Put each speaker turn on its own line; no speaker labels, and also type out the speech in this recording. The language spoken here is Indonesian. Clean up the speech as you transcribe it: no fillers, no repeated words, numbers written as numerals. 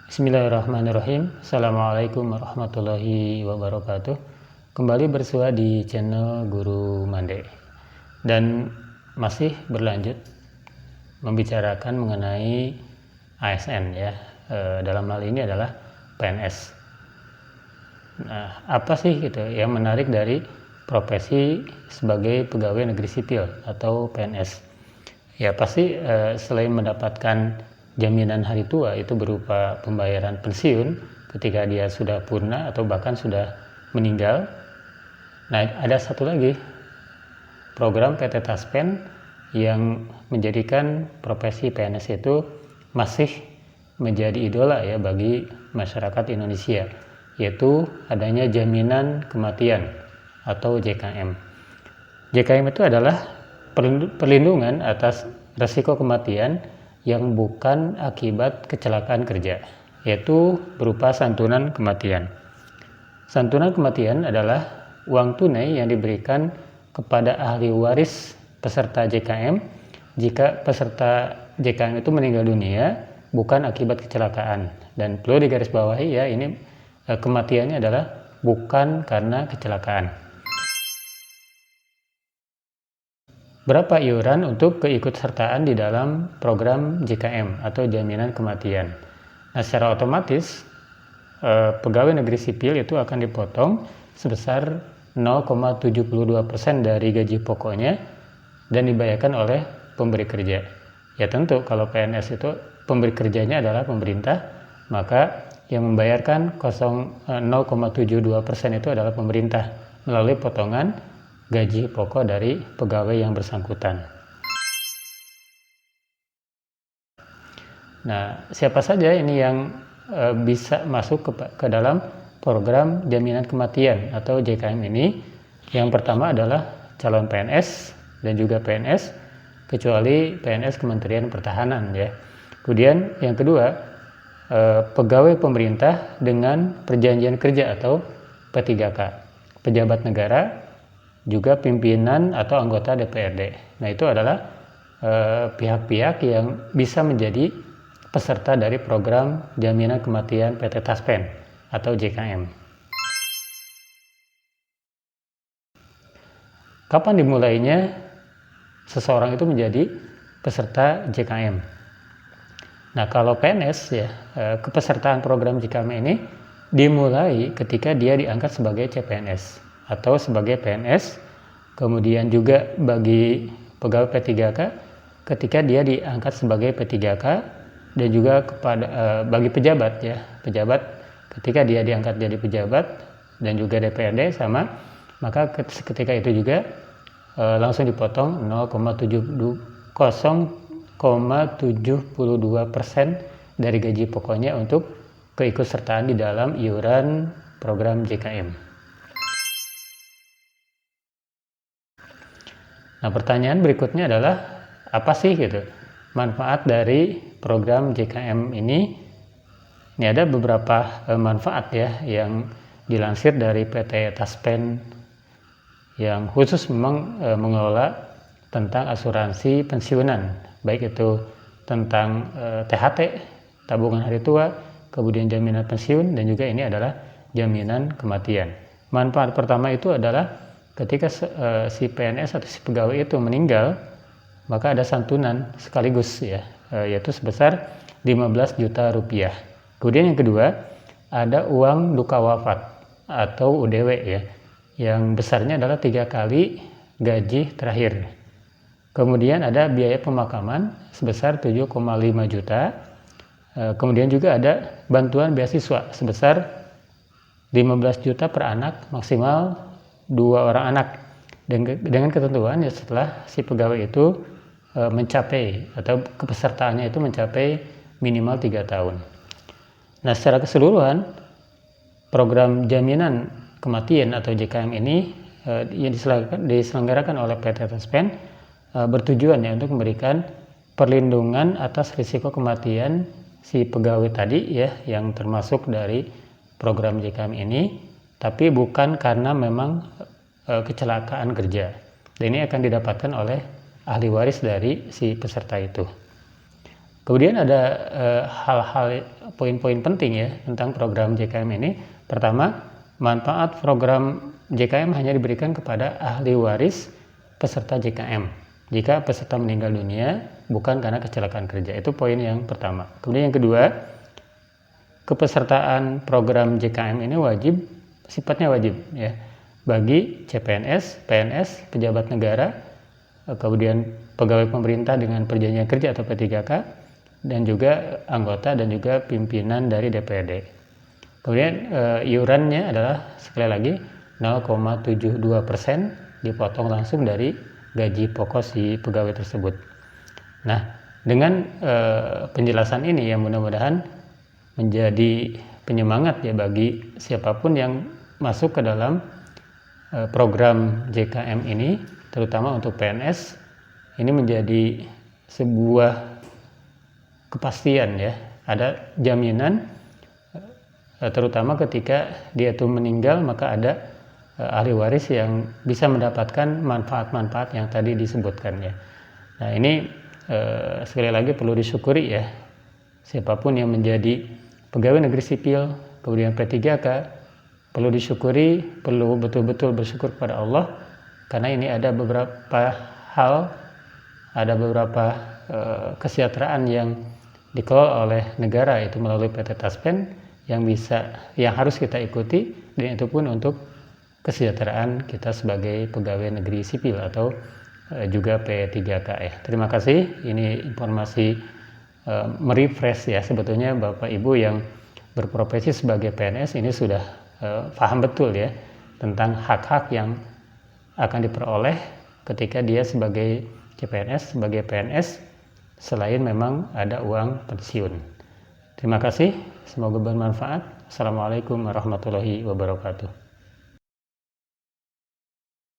Bismillahirrahmanirrahim. Assalamualaikum warahmatullahi wabarakatuh. Kembali bersua di channel Guru Mande dan masih berlanjut membicarakan mengenai ASN ya. Dalam hal ini adalah PNS. Nah, apa sih gitu yang menarik dari profesi sebagai pegawai negeri sipil atau PNS? Ya pasti selain mendapatkan jaminan hari tua itu berupa pembayaran pensiun ketika dia sudah purna atau bahkan sudah meninggal. Nah, ada satu lagi program PT Taspen yang menjadikan profesi PNS itu masih menjadi idola ya bagi masyarakat Indonesia, yaitu adanya jaminan kematian atau JKM. JKM itu adalah perlindungan atas risiko kematian yang bukan akibat kecelakaan kerja, yaitu berupa santunan kematian. Santunan kematian adalah uang tunai yang diberikan kepada ahli waris peserta JKM jika peserta JKM itu meninggal dunia bukan akibat kecelakaan. Dan perlu digarisbawahi ya, ini kematiannya adalah bukan karena kecelakaan. Berapa iuran untuk keikutsertaan di dalam program JKM atau jaminan kematian? Nah, secara otomatis pegawai negeri sipil itu akan dipotong sebesar 0,72% dari gaji pokoknya dan dibayarkan oleh pemberi kerja. Ya tentu kalau PNS itu pemberi kerjanya adalah pemerintah, maka yang membayarkan 0,72% itu adalah pemerintah melalui potongan gaji pokok dari pegawai yang bersangkutan. Nah, siapa saja ini yang bisa masuk ke dalam program jaminan kematian atau JKM ini? Yang pertama adalah calon PNS dan juga PNS, kecuali PNS Kementerian Pertahanan ya. Kemudian yang kedua, pegawai pemerintah dengan perjanjian kerja atau P3K, pejabat negara, juga pimpinan atau anggota DPRD. Nah, itu adalah pihak-pihak yang bisa menjadi peserta dari program jaminan kematian PT Taspen atau JKM. Kapan dimulainya seseorang itu menjadi peserta JKM? Nah, kalau PNS ya, kepesertaan program JKM ini dimulai ketika dia diangkat sebagai CPNS atau sebagai PNS, kemudian juga bagi pegawai P3K ketika dia diangkat sebagai P3K, dan juga kepada bagi pejabat ya, pejabat ketika dia diangkat jadi pejabat dan juga DPRD sama, maka ketika itu juga langsung dipotong 0,72% dari gaji pokoknya untuk keikutsertaan di dalam iuran program JKM. Nah, pertanyaan berikutnya adalah apa sih gitu manfaat dari program JKM ini? Ini ada beberapa manfaat ya yang dilansir dari PT Taspen yang khusus memang mengelola tentang asuransi pensiunan, baik itu tentang THT, tabungan hari tua, kemudian jaminan pensiun, dan juga ini adalah jaminan kematian. Manfaat pertama itu adalah ketika si PNS atau si pegawai itu meninggal, maka ada santunan sekaligus ya, yaitu sebesar 15 juta rupiah. Kemudian yang kedua, ada uang duka wafat atau UDW ya, yang besarnya adalah 3 kali gaji terakhir. Kemudian ada biaya pemakaman sebesar 7,5 juta. Kemudian juga ada bantuan beasiswa sebesar 15 juta per anak, maksimal 2 orang anak, dengan ketentuan ya setelah si pegawai itu mencapai atau kepesertaannya itu mencapai minimal 3 tahun. Nah, secara keseluruhan program jaminan kematian atau JKM ini yang diselenggarakan oleh PT Taspen bertujuan ya untuk memberikan perlindungan atas risiko kematian si pegawai tadi ya, yang termasuk dari program JKM ini, tapi bukan karena memang kecelakaan kerja. Dan ini akan didapatkan oleh ahli waris dari si peserta itu. Kemudian ada hal-hal poin-poin penting ya tentang program JKM ini. Pertama, manfaat program JKM hanya diberikan kepada ahli waris peserta JKM. Jika peserta meninggal dunia bukan karena kecelakaan kerja. Itu poin yang pertama. Kemudian yang kedua, kepesertaan program JKM ini sifatnya wajib ya bagi CPNS, PNS, pejabat negara, kemudian pegawai pemerintah dengan perjanjian kerja atau P3K, dan juga anggota dan juga pimpinan dari DPRD. Kemudian iurannya adalah sekali lagi 0,72% dipotong langsung dari gaji pokok si pegawai tersebut. Nah, dengan penjelasan ini yang mudah-mudahan menjadi penyemangat ya bagi siapapun yang masuk ke dalam program JKM ini, terutama untuk PNS, ini menjadi sebuah kepastian ya, ada jaminan terutama ketika dia itu meninggal, maka ada ahli waris yang bisa mendapatkan manfaat-manfaat yang tadi disebutkan ya. Nah ini sekali lagi perlu disyukuri ya, siapapun yang menjadi pegawai negeri sipil kemudian P3K perlu disyukuri, perlu betul-betul bersyukur kepada Allah, karena ini ada beberapa hal, ada beberapa kesejahteraan yang dikelola oleh negara, itu melalui PT Taspen yang harus kita ikuti, dan itu pun untuk kesejahteraan kita sebagai pegawai negeri sipil atau juga P3K ya. Terima kasih, ini informasi merefresh ya, sebetulnya Bapak Ibu yang berprofesi sebagai PNS ini sudah paham betul ya tentang hak-hak yang akan diperoleh ketika dia sebagai CPNS, sebagai PNS, selain memang ada uang pensiun. Terima kasih, semoga bermanfaat. Assalamualaikum warahmatullahi wabarakatuh.